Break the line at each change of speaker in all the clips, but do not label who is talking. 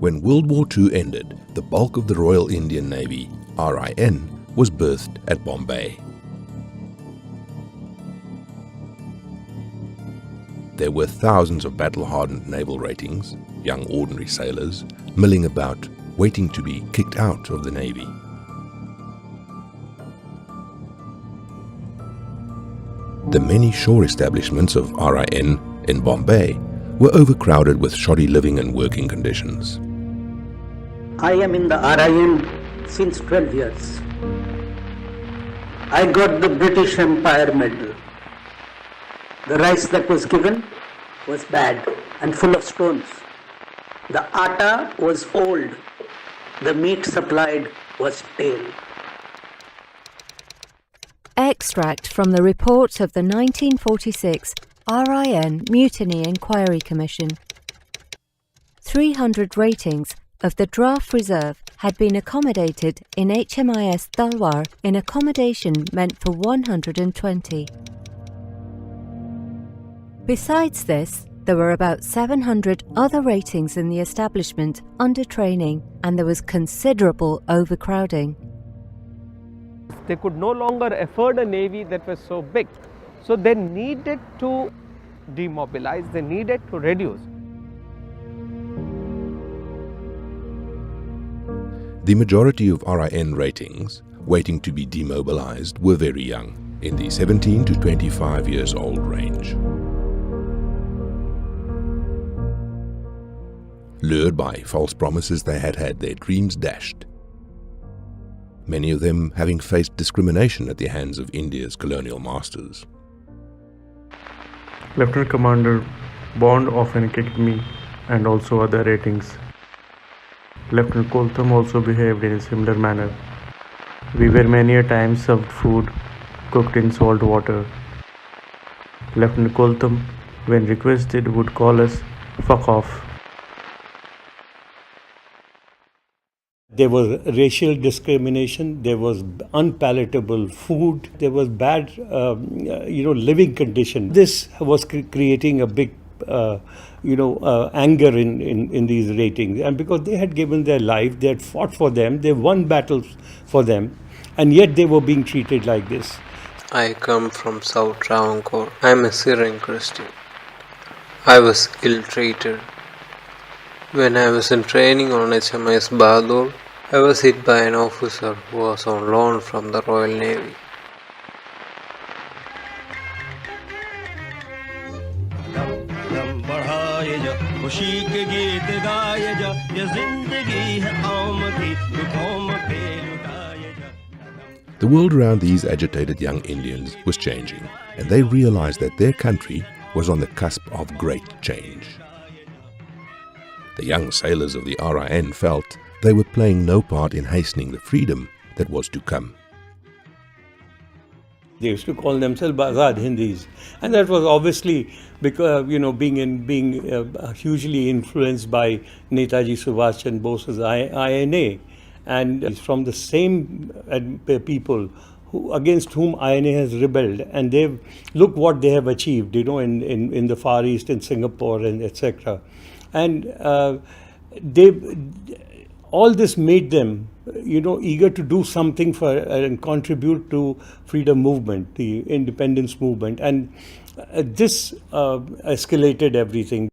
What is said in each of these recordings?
When World War II ended, the bulk of the Royal Indian Navy, RIN, was birthed at Bombay. There were thousands of battle-hardened naval ratings, young ordinary sailors, milling about, waiting to be kicked out of the Navy. The many shore establishments of RIN in Bombay were overcrowded with shoddy living and working conditions.
I am in the RIN since 12 years. I got the British Empire Medal. The rice that was given was bad and full of stones. The atta was old. The meat supplied was stale.
Extract from the report of the 1946 RIN Mutiny Inquiry Commission. 300 ratings of the draft reserve had been accommodated in HMIS Talwar in accommodation meant for 120. Besides this, there were about 700 other ratings in the establishment under training, and there was considerable overcrowding.
They could no longer afford a navy that was so big. So they needed to demobilize, they needed to reduce.
The majority of RIN ratings waiting to be demobilized were very young, in the 17 to 25 years old range. Lured by false promises, they had had their dreams dashed. Many of them having faced discrimination at the hands of India's colonial masters.
Lieutenant Commander Bond often kicked me and also other ratings. Lieutenant Koltham also behaved in a similar manner. We were many a time served food cooked in salt water. Lieutenant Koltham, when requested, would call us "fuck off."
There was racial discrimination, there was unpalatable food, there was bad, living condition. This was creating a big, anger in these ratings. And because they had given their life, they had fought for them, they won battles for them, and yet they were being treated like this.
I come from South Travancore. I am a Syrian Christian. I was ill-treated. When I was in training on HMS Bahadur, I was hit by an officer who was on loan from the Royal Navy.
The world around these agitated young Indians was changing, and they realized that their country was on the cusp of great change. The young sailors of the RIN felt they were playing no part in hastening the freedom that was to come.
They used to call themselves Azad Hindis, and that was obviously because being hugely influenced by Netaji Subhash Chandra Bose's INA, and from the same people against whom INA has rebelled, and look what they have achieved, in the Far East, in Singapore, and etc. And all this made them, eager to do something for and contribute to freedom movement, the independence movement, and this escalated everything.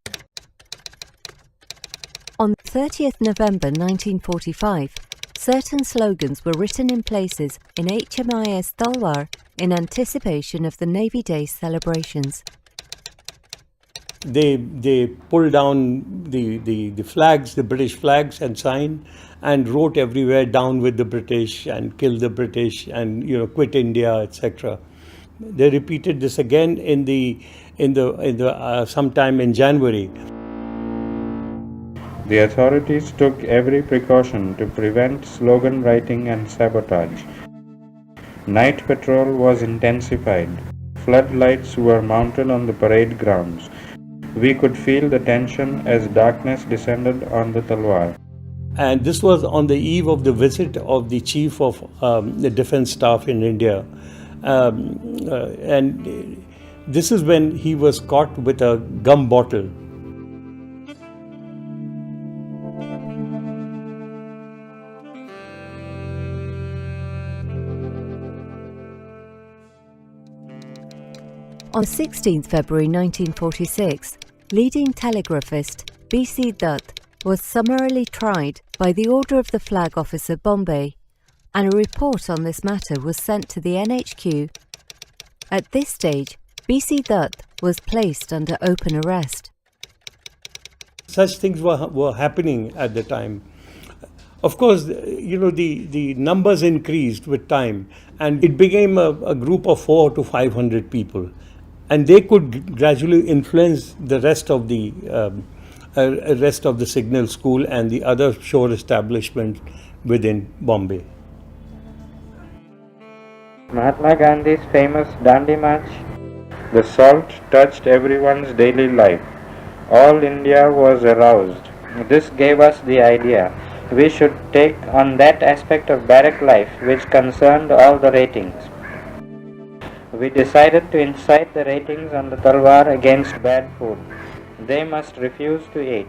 On 30th November 1945, certain slogans were written in places in HMIS Talwar in anticipation of the Navy Day celebrations.
They pulled down the flags, the British flags, and signed, and wrote everywhere "Down with the British" and "Kill the British" and "Quit India," etc. They repeated this again in the sometime in January.
The authorities took every precaution to prevent slogan writing and sabotage. Night patrol was intensified. Floodlights were mounted on the parade grounds. We could feel the tension as darkness descended on the Talwar.
And this was on the eve of the visit of the chief of the defense staff in India. And this is when he was caught with a gum bottle.
On 16 February 1946, leading telegraphist B.C. Dutt was summarily tried by the order of the Flag Officer Bombay, and a report on this matter was sent to the NHQ. At this stage, B.C. Dutt was placed under open arrest.
Such things were happening at the time. Of course, the numbers increased with time, and it became a group of 400 to 500 people. And they could gradually influence the rest of the signal school and the other shore establishment within Bombay.
Mahatma Gandhi's famous Dandi March. The salt touched everyone's daily life. All India was aroused. This gave us the idea we should take on that aspect of barrack life which concerned all the ratings. We decided to incite the ratings on the Talwar against bad food. They must refuse to eat.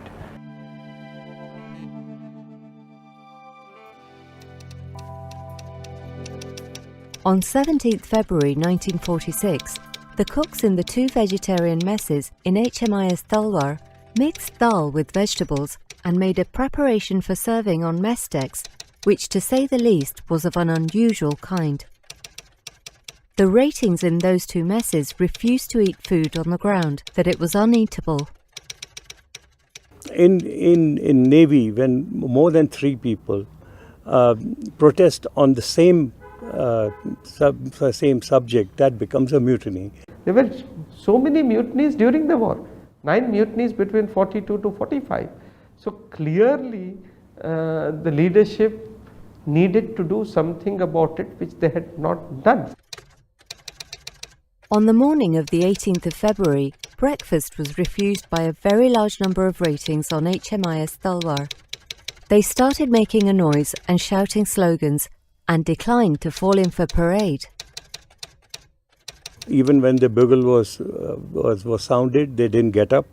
On 17 February 1946, the cooks in the 2 vegetarian messes in HMIS Talwar mixed dal with vegetables and made a preparation for serving on mess decks, which, to say the least, was of an unusual kind. The ratings in those 2 messes refused to eat food on the ground that it was uneatable.
In Navy, when more than 3 people protest on the same subject, that becomes a mutiny.
There were so many mutinies during the war, 9 mutinies between 42 to 45. So clearly the leadership needed to do something about it, which they had not done.
On the morning of the 18th of February, breakfast was refused by a very large number of ratings on HMIS Talwar. They started making a noise and shouting slogans and declined to fall in for parade.
Even when the bugle was sounded, they didn't get up.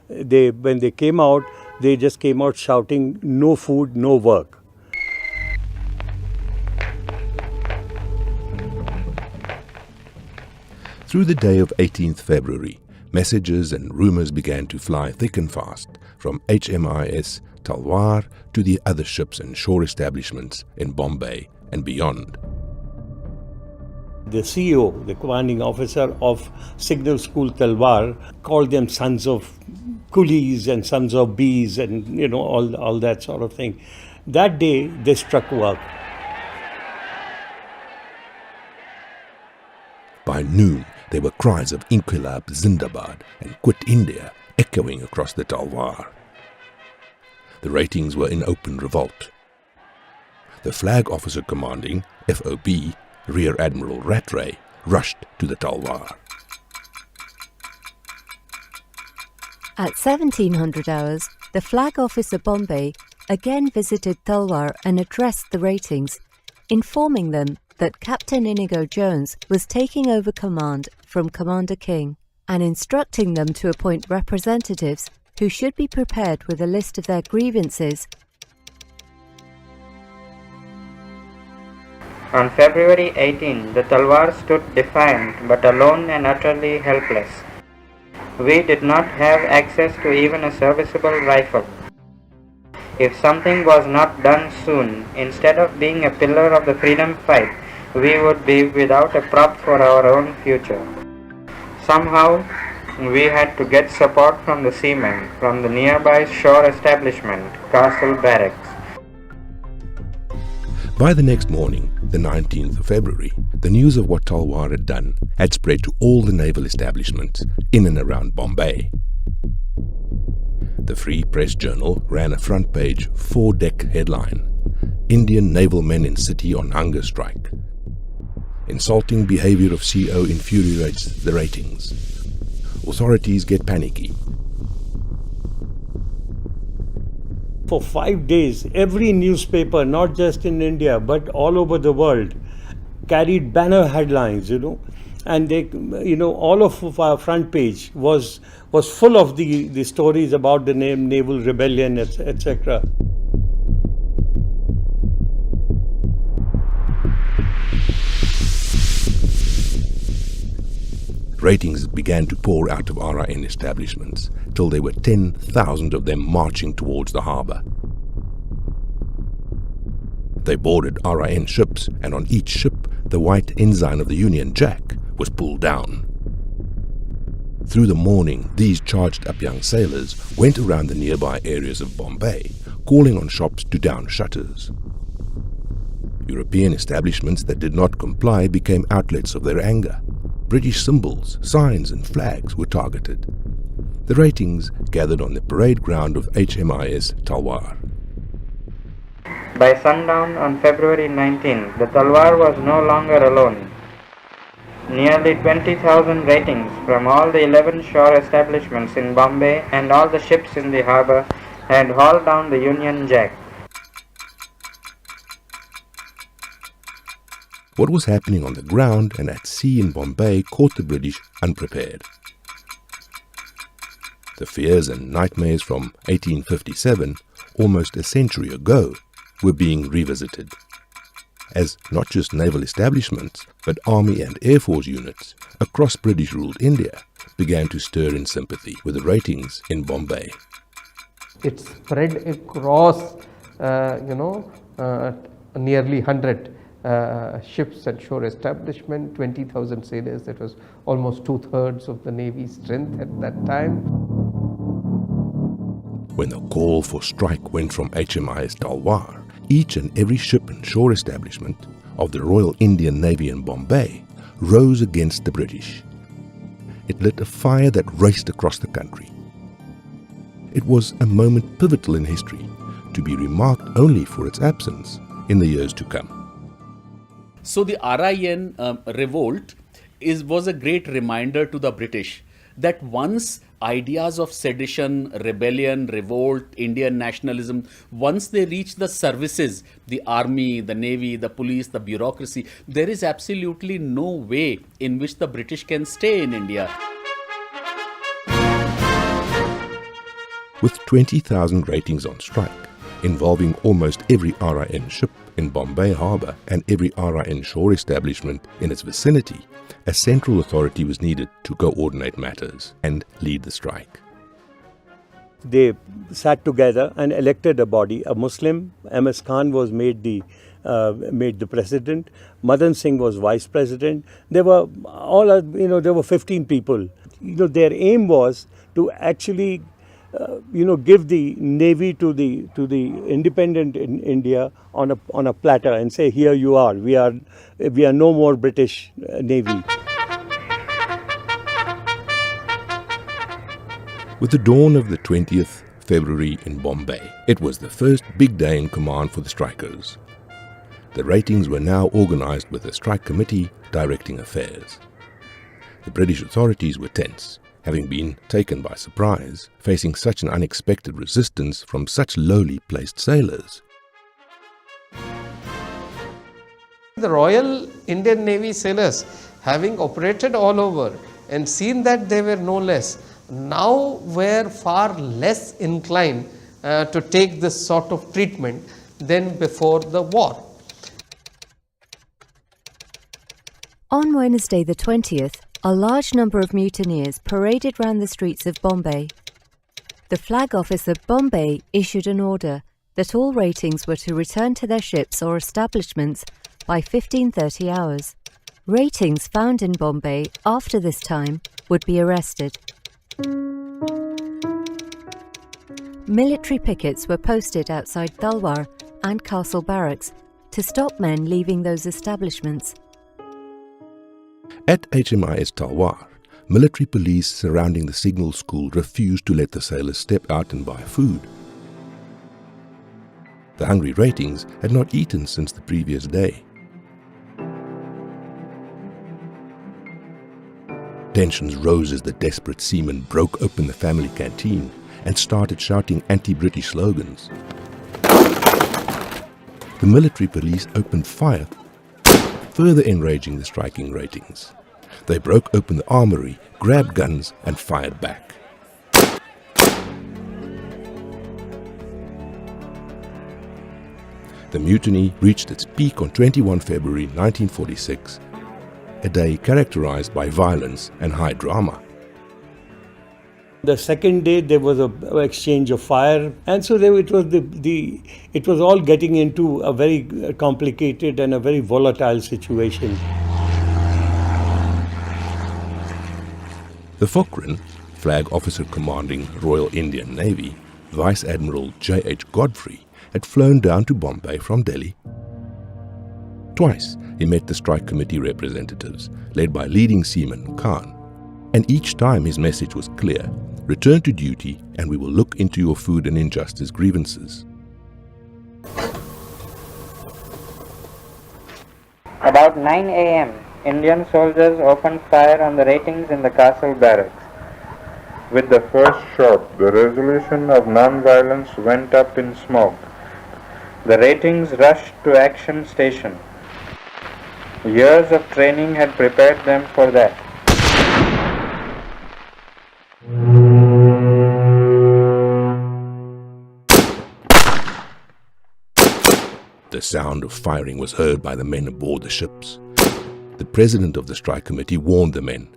When they came out, they just came out shouting, "No food, no work."
Through the day of 18th February, messages and rumours began to fly thick and fast from HMIS Talwar to the other ships and shore establishments in Bombay and beyond.
The CEO, the commanding officer of Signal School Talwar, called them sons of coolies and sons of bees and all that sort of thing. That day they struck work.
By noon, there were cries of Inquilab Zindabad and Quit India echoing across the Talwar. The ratings were in open revolt. The flag officer commanding, FOB, Rear Admiral Rattray, rushed to the Talwar.
At 1700 hours, the Flag Officer Bombay again visited Talwar and addressed the ratings, informing them that Captain Inigo Jones was taking over command from Commander King and instructing them to appoint representatives who should be prepared with a list of their grievances.
On February 18, the Talwar stood defiant but alone and utterly helpless. We did not have access to even a serviceable rifle. If something was not done soon, instead of being a pillar of the freedom fight, we would be without a prop for our own future. Somehow, we had to get support from the seamen from the nearby shore establishment, Castle Barracks.
By the next morning, the 19th of February, the news of what Talwar had done had spread to all the naval establishments in and around Bombay. The Free Press Journal ran a front-page 4-deck headline, "Indian naval men in city on hunger strike. Insulting behavior of CO infuriates the ratings. Authorities get panicky."
For 5 days, every newspaper, not just in India, but all over the world, carried banner headlines, and they, all of our front page was full of the stories about the naval rebellion, etc.
Ratings began to pour out of RIN establishments, till there were 10,000 of them marching towards the harbour. They boarded RIN ships, and on each ship the white ensign of the Union Jack was pulled down. Through the morning, these charged-up young sailors went around the nearby areas of Bombay, calling on shops to down shutters. European establishments that did not comply became outlets of their anger. British symbols, signs and flags were targeted. The ratings gathered on the parade ground of HMIS Talwar.
By sundown on February 19, the Talwar was no longer alone. Nearly 20,000 ratings from all the 11 shore establishments in Bombay and all the ships in the harbour had hauled down the Union Jack.
What was happening on the ground and at sea in Bombay caught the British unprepared. The fears and nightmares from 1857, almost a century ago, were being revisited, as not just naval establishments, but army and air force units across British-ruled India began to stir in sympathy with the ratings in Bombay.
It spread across, nearly 100 ships and shore establishment, 20,000 sailors. That was almost 2/3 of the Navy's strength at that time.
When the call for strike went from HMIS Talwar, each and every ship and shore establishment of the Royal Indian Navy in Bombay rose against the British. It lit a fire that raced across the country. It was a moment pivotal in history, to be remarked only for its absence in the years to come.
So the RIN revolt was a great reminder to the British that once ideas of sedition, rebellion, revolt, Indian nationalism, once they reach the services, the army, the navy, the police, the bureaucracy, there is absolutely no way in which the British can stay in India.
With 20,000 ratings on strike, involving almost every RIN ship in Bombay harbour and every RIN shore establishment in its vicinity, a central authority was needed to coordinate matters and lead the strike.
They sat together and elected a body. A Muslim, MS Khan, was made the president. Madan Singh was vice president. There were there were 15 people. Their aim was to actually give the navy to the independent in India on a platter and say, here you are. We are no more British Navy.
With the dawn of the 20th February in Bombay, it was the first big day in command for the strikers. The ratings were now organized with a strike committee directing affairs. The British authorities were tense, having been taken by surprise, facing such an unexpected resistance from such lowly placed sailors.
The Royal Indian Navy sailors, having operated all over and seen that they were no less, now were far less inclined to take this sort of treatment than before the war.
On Wednesday the 20th, a large number of mutineers paraded round the streets of Bombay. The Flag Office of Bombay issued an order that all ratings were to return to their ships or establishments by 15:30 hours. Ratings found in Bombay after this time would be arrested. Military pickets were posted outside Talwar and Castle Barracks to stop men leaving those establishments.
At HMIS Talwar, military police surrounding the signal school refused to let the sailors step out and buy food. The hungry ratings had not eaten since the previous day. Tensions rose as the desperate seamen broke open the family canteen and started shouting anti-British slogans. The military police opened fire, further enraging the striking ratings. They broke open the armory, grabbed guns and fired back. The mutiny reached its peak on 21 February 1946 a day characterized by violence and high drama.
The second day there was a exchange of fire, and so it was all getting into a very complicated and a very volatile situation.
The Cochrane, Flag Officer Commanding Royal Indian Navy, Vice Admiral J.H. Godfrey, had flown down to Bombay from Delhi. Twice he met the strike committee representatives, led by leading seaman Khan, and each time his message was clear: return to duty and we will look into your food and injustice grievances.
About 9 a.m., Indian soldiers opened fire on the ratings in the castle barracks.
With the first shot, the resolution of non-violence went up in smoke.
The ratings rushed to Action Station. Years of training had prepared them for that.
The sound of firing was heard by the men aboard the ships. The president of the strike committee warned the men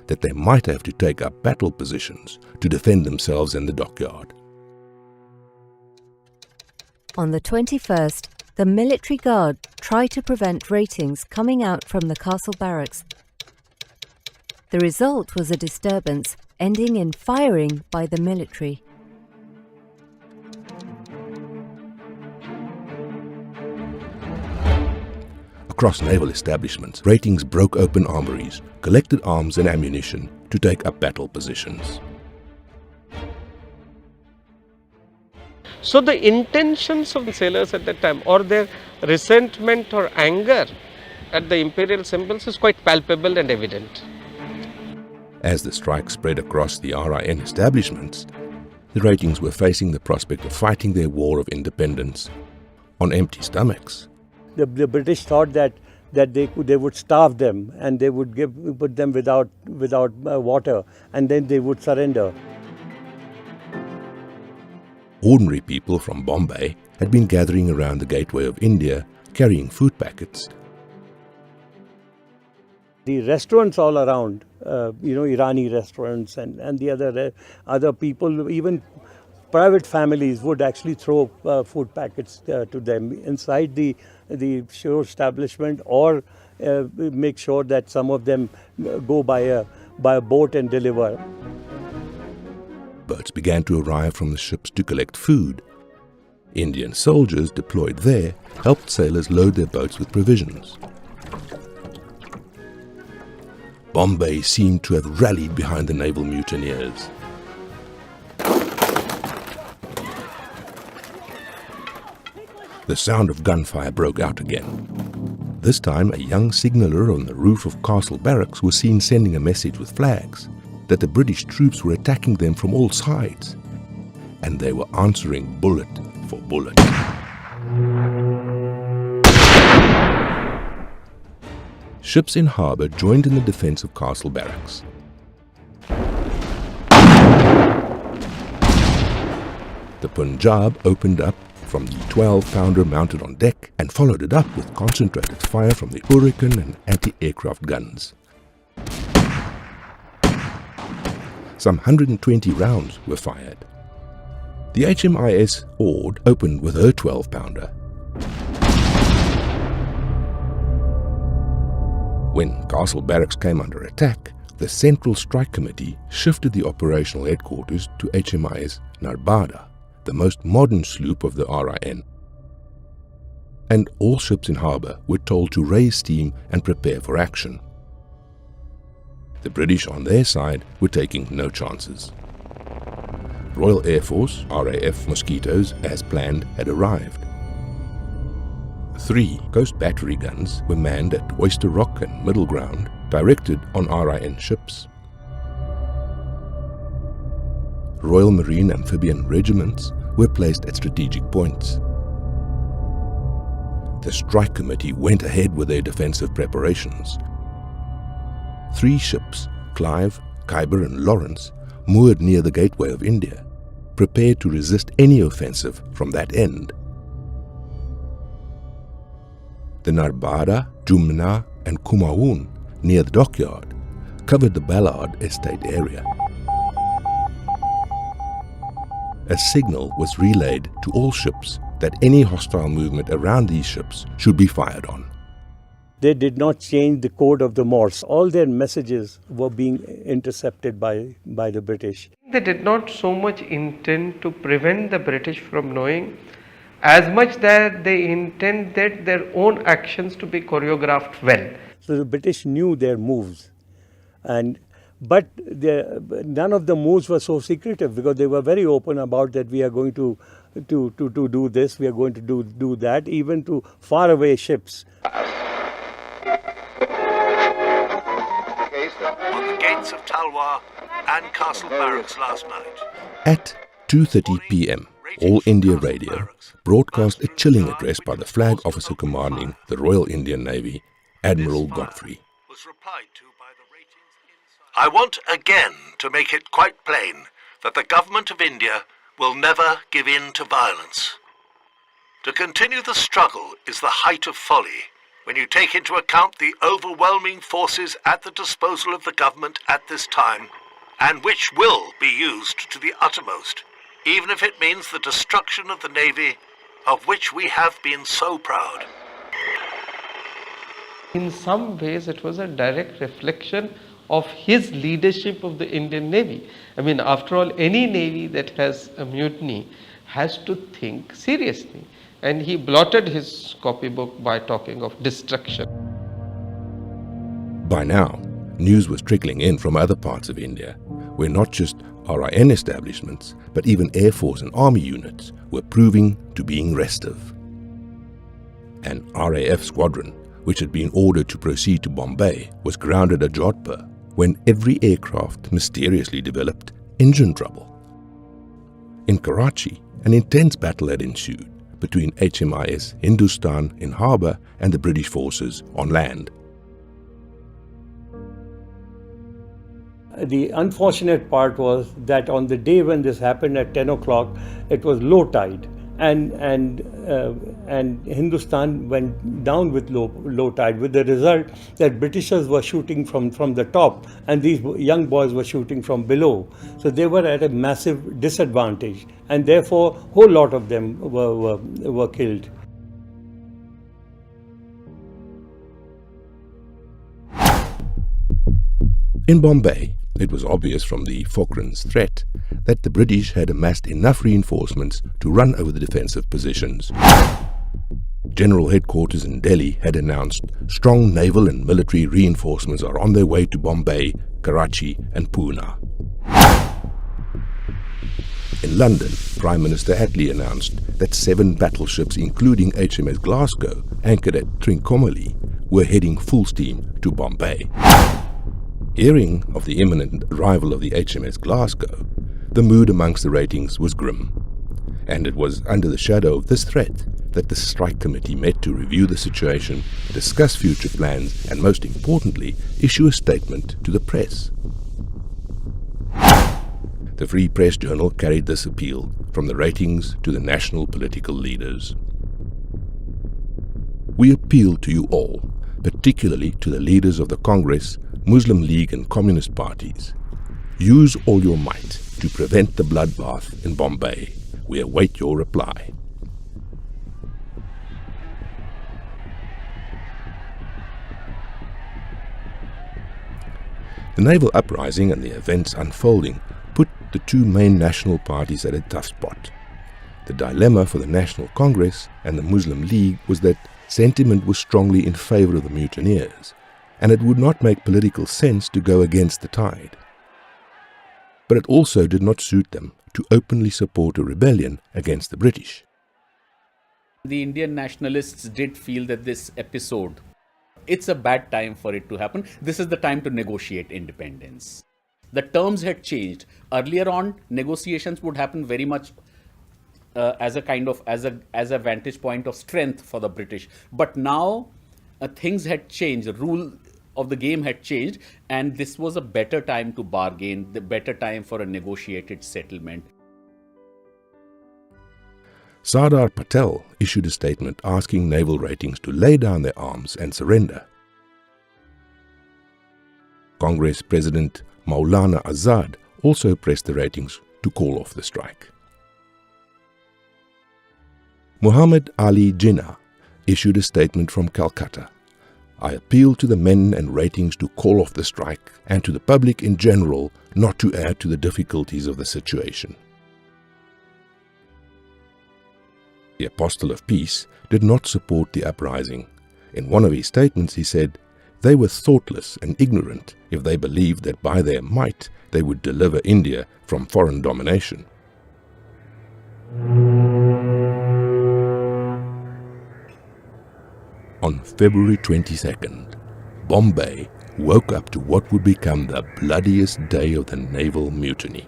that they might have to take up battle positions to defend themselves in the dockyard.
On the 21st, the military guard tried to prevent ratings coming out from the castle barracks. The result was a disturbance ending in firing by the military.
Across naval establishments, ratings broke open armories, collected arms and ammunition to take up battle positions.
So the intentions of the sailors at that time, or their resentment or anger at the imperial symbols, is quite palpable and evident.
As the strike spread across the RIN establishments, the ratings were facing the prospect of fighting their war of independence on empty stomachs.
The British thought that they would starve them and they would put them without water, and then they would surrender.
Ordinary people from Bombay had been gathering around the Gateway of India, carrying food packets.
The restaurants all around, Irani restaurants and the other people, even private families, would actually throw food packets to them inside the show establishment, or make sure that some of them go by a boat and deliver.
Boats began to arrive from the ships to collect food. Indian soldiers deployed there helped sailors load their boats with provisions. Bombay seemed to have rallied behind the naval mutineers. The sound of gunfire broke out again. This time, a young signaller on the roof of Castle Barracks was seen sending a message with flags that the British troops were attacking them from all sides, and they were answering bullet for bullet. Ships in harbour joined in the defence of Castle Barracks. The Punjab opened up from the 12-pounder mounted on deck and followed it up with concentrated fire from the Hurricane and anti-aircraft guns. Some 120 rounds were fired. The HMIS Ord opened with her 12-pounder. When Castle Barracks came under attack, the Central Strike Committee shifted the operational headquarters to HMIS Narbada, the most modern sloop of the RIN. And all ships in harbour were told to raise steam and prepare for action. The British on their side were taking no chances. Royal Air Force, RAF Mosquitoes, as planned, had arrived. 3 coast battery guns were manned at Oyster Rock and Middle Ground, directed on RIN ships. Royal Marine Amphibian regiments were placed at strategic points. The Strike Committee went ahead with their defensive preparations. 3 ships, Clive, Khyber and Lawrence, moored near the Gateway of India, prepared to resist any offensive from that end. The Narbada, Jumna and Kumaun near the dockyard, covered the Ballard Estate area. A signal was relayed to all ships that any hostile movement around these ships should be fired on.
They did not change the code of the Morse. All their messages were being intercepted by the British.
They did not so much intend to prevent the British from knowing, as much that they intended their own actions to be choreographed well.
So the British knew their moves, but none of the moves were so secretive, because they were very open about that we are going to do this, we are going to do that, even to faraway ships.
On the gates of Talwar and Castle Barracks last night.
At 2:30 p.m, All India Radio broadcast a chilling address by the flag officer commanding the Royal Indian Navy, Admiral Godfrey.
I want again to make it quite plain that the Government of India will never give in to violence. To continue the struggle is the height of folly when you take into account the overwhelming forces at the disposal of the government at this time, and which will be used to the uttermost, even if it means the destruction of the Navy, of which we have been so proud.
In some ways, it was a direct reflection of his leadership of the Indian Navy. I mean, after all, any navy that has a mutiny has to think seriously. And he blotted his copybook by talking of destruction.
By now, news was trickling in from other parts of India, where not just RIN establishments, but even Air Force and Army units were proving to being restive. An RAF squadron, which had been ordered to proceed to Bombay, was grounded at Jodhpur when every aircraft mysteriously developed engine trouble. In Karachi, an intense battle had ensued between HMIS Hindustan in harbour and the British forces on land.
The unfortunate part was that on the day when this happened at 10 o'clock, it was low tide, and Hindustan went down with low tide, with the result that Britishers were shooting from the top and these young boys were shooting from below. So they were at a massive disadvantage, and therefore a whole lot of them were killed.
In Bombay, it was obvious from the Fokhran's threat that the British had amassed enough reinforcements to run over the defensive positions. General headquarters in Delhi had announced strong naval and military reinforcements are on their way to Bombay, Karachi and Pune. In London, Prime Minister Attlee announced that 7 battleships, including HMS Glasgow, anchored at Trincomalee, were heading full steam to Bombay. Hearing of the imminent arrival of the HMS Glasgow, the mood amongst the ratings was grim, and it was under the shadow of this threat that the strike committee met to review the situation, discuss future plans, and most importantly, issue a statement to the press. The Free Press Journal carried this appeal from the ratings to the national political leaders. We appeal to you all, particularly to the leaders of the Congress, Muslim League and Communist parties. Use all your might to prevent the bloodbath in Bombay. We await your reply. The naval uprising and the events unfolding put the two main national parties at a tough spot. The dilemma for the National Congress and the Muslim League was that sentiment was strongly in favor of the mutineers, and it would not make political sense to go against the tide. But it also did not suit them to openly support a rebellion against the British.
The Indian nationalists did feel that this episode, it's a bad time for it to happen. This is the time to negotiate independence. The terms had changed. Earlier on, negotiations would happen very much as a vantage point of strength for the British. But now things had changed. The rule of the game had changed, and this was a better time to bargain, the better time for a negotiated settlement.
Sardar Patel issued a statement asking naval ratings to lay down their arms and surrender. Congress President Maulana Azad also pressed the ratings to call off the strike. Muhammad Ali Jinnah issued a statement from Calcutta. I appeal to the men and ratings to call off the strike and to the public in general not to add to the difficulties of the situation. The Apostle of Peace did not support the uprising. In one of his statements he said, they were thoughtless and ignorant if they believed that by their might they would deliver India from foreign domination. On February 22nd, Bombay woke up to what would become the bloodiest day of the naval mutiny.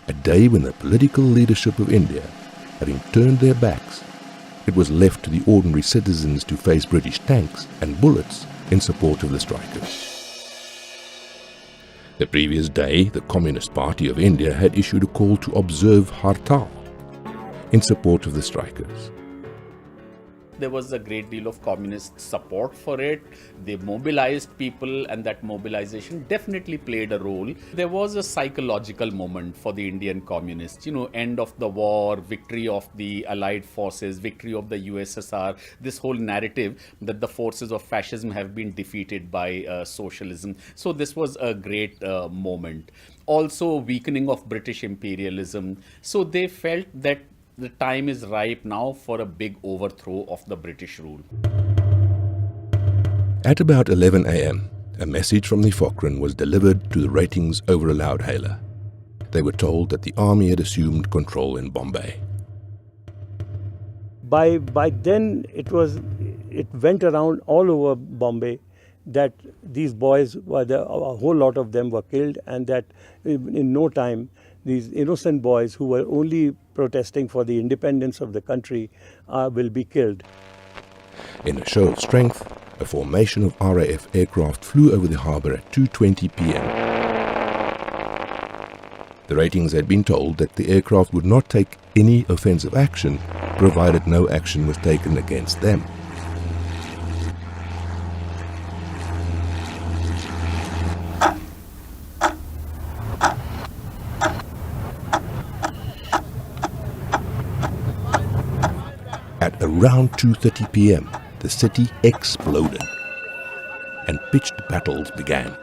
A day when the political leadership of India, having turned their backs, it was left to the ordinary citizens to face British tanks and bullets in support of the strikers. The previous day, the Communist Party of India had issued a call to observe Hartal in support of the strikers.
There was a great deal of communist support for it. They mobilized people, and that mobilization definitely played a role. There was a psychological moment for the Indian communists, end of the war, victory of the Allied forces, victory of the USSR, this whole narrative that the forces of fascism have been defeated by socialism. So this was a great moment. Also, weakening of British imperialism. So they felt that the time is ripe now for a big overthrow of the British rule.
At about 11 a.m., a message from the Cochrane was delivered to the ratings over a loudhailer. They were told that the army had assumed control in Bombay.
By then, it went around all over Bombay that these boys, a whole lot of them were killed, and that in no time, these innocent boys who were only protesting for the independence of the country will be killed.
In a show of strength, a formation of RAF aircraft flew over the harbour at 2:20 p.m. The ratings had been told that the aircraft would not take any offensive action provided no action was taken against them. At around 2:30 p.m., the city exploded and pitched battles began.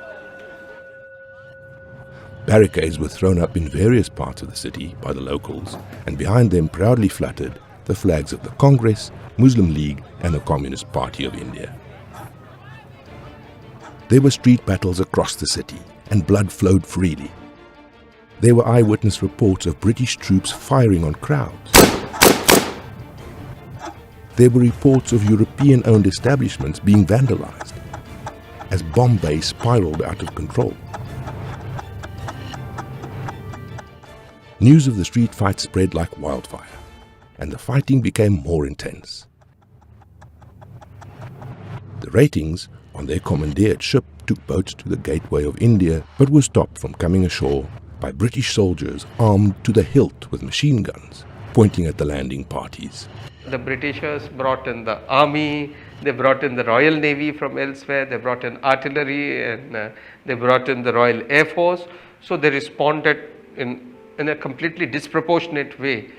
Barricades were thrown up in various parts of the city by the locals, and behind them proudly fluttered the flags of the Congress, Muslim League and the Communist Party of India. There were street battles across the city, and blood flowed freely. There were eyewitness reports of British troops firing on crowds. There were reports of European-owned establishments being vandalized as Bombay spiraled out of control. News of the street fight spread like wildfire, and the fighting became more intense. The ratings on their commandeered ship took boats to the gateway of India, but were stopped from coming ashore by British soldiers armed to the hilt with machine guns, pointing at the landing parties.
The Britishers brought in the army, they brought in the Royal Navy from elsewhere, they brought in artillery, and they brought in the Royal Air Force. So they responded in a completely disproportionate way.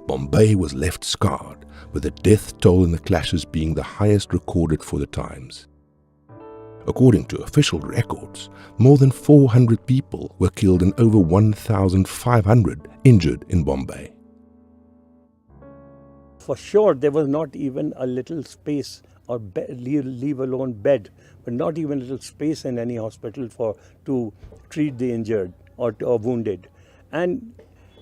Bombay was left scarred, with the death toll in the clashes being the highest recorded for the times. According to official records, more than 400 people were killed and over 1,500 injured in Bombay.
For sure, there was not even a little space or leave alone bed, but not even a little space in any hospital to treat the injured or wounded. And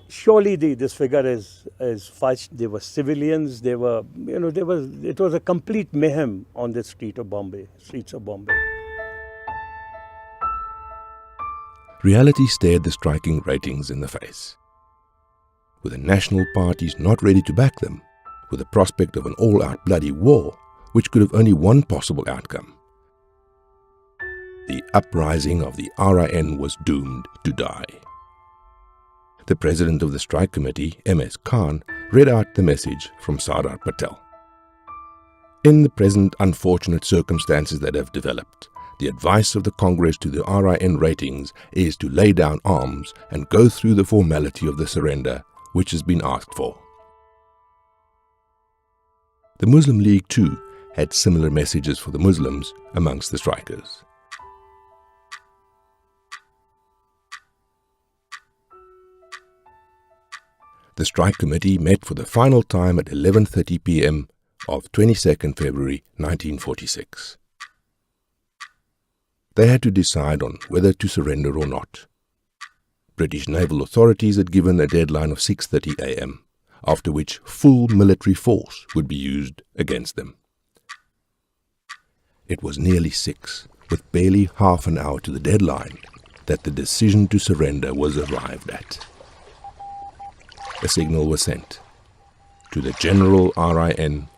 surely this figure is fudged. There were civilians. It was a complete mayhem on the streets of Bombay.
Reality stared the striking ratings in the face. With the national parties not ready to back them, with the prospect of an all-out bloody war, which could have only one possible outcome, the uprising of the RIN was doomed to die. the president of the strike committee, M.S. Khan, read out the message from Sardar Patel. In the present unfortunate circumstances that have developed, the advice of the Congress to the RIN ratings is to lay down arms and go through the formality of the surrender which has been asked for. The Muslim League too had similar messages for the Muslims amongst the strikers. The strike committee met for the final time at 11:30 p.m. of 22nd February 1946. They had to decide on whether to surrender or not. British naval authorities had given a deadline of 6:30 a.m., after which full military force would be used against them. It was nearly 6, with barely half an hour to the deadline, that the decision to surrender was arrived at. A signal was sent. To the General RIN,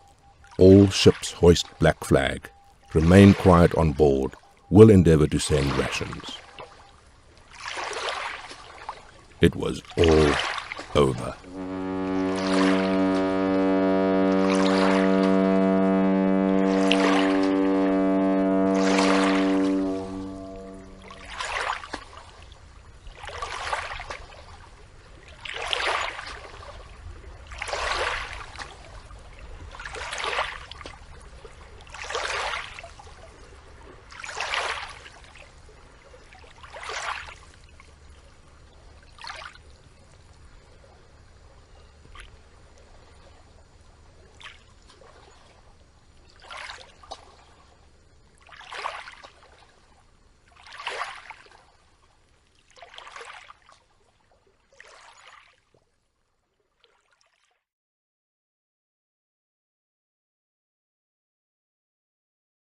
all ships hoist black flag, remain quiet on board, will endeavour to send rations. It was all over.